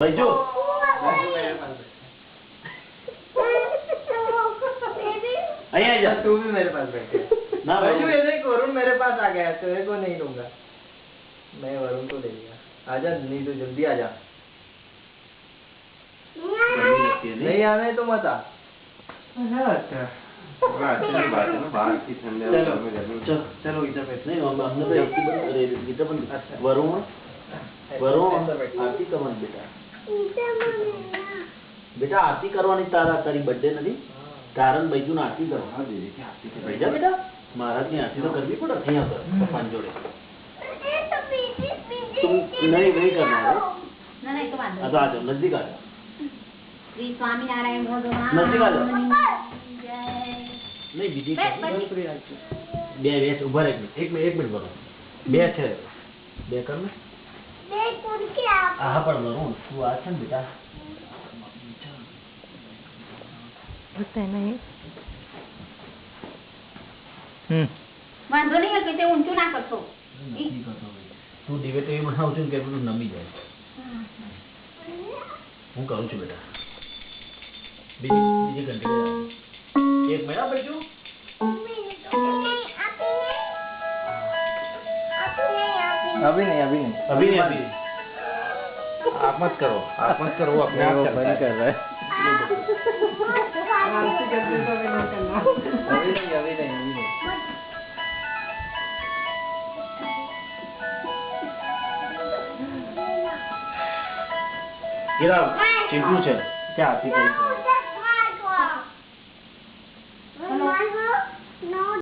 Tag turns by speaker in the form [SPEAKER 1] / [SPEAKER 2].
[SPEAKER 1] भाई जो
[SPEAKER 2] जा तू भी मेरे पास बैठे ना भाई जो ये वरुण मेरे पास आ गया तेरे को नहीं दूंगा मैं वरुण को ले लिया आजा नहीं तो जल्दी आजा नहीं आने तो मत आ
[SPEAKER 1] चलो इधर बैठ नहीं हमने इधर वरुण वरुण आरती करवानी बेटा आरती करवानी तारा तारी बर्थडे नहीं कारण बैजू ने आरती करवा बैजा बेटा महाराज की आरती तो करनी पड़े अहियां कर भगवान जोड़े तुम नहीं करना है
[SPEAKER 3] ना नहीं तो
[SPEAKER 1] आ जाओ नजदीक आ जाओ
[SPEAKER 3] श्री स्वामी नारायण भगवान
[SPEAKER 1] नजदीक आ जाओ नहीं बीजी बे बेस उभा एक मिनट बरो बे छे बे कर में हाँ પણ વરુણ તું આ છે ને બેટા
[SPEAKER 3] વાંધો નહીં કે તે ઊંચું ના કરતો
[SPEAKER 1] તું દિવેટ એવી બનાવું છું કે બધું નમી જાય હું કરું છું બેટા બીજી ઘંટી એક મહિના બેઠું
[SPEAKER 2] अभी नहीं
[SPEAKER 1] आप मत करो वो अपने आप
[SPEAKER 2] बंद कर रहा है अभी नहीं
[SPEAKER 1] गिरा चिंटू છે क्या आती करी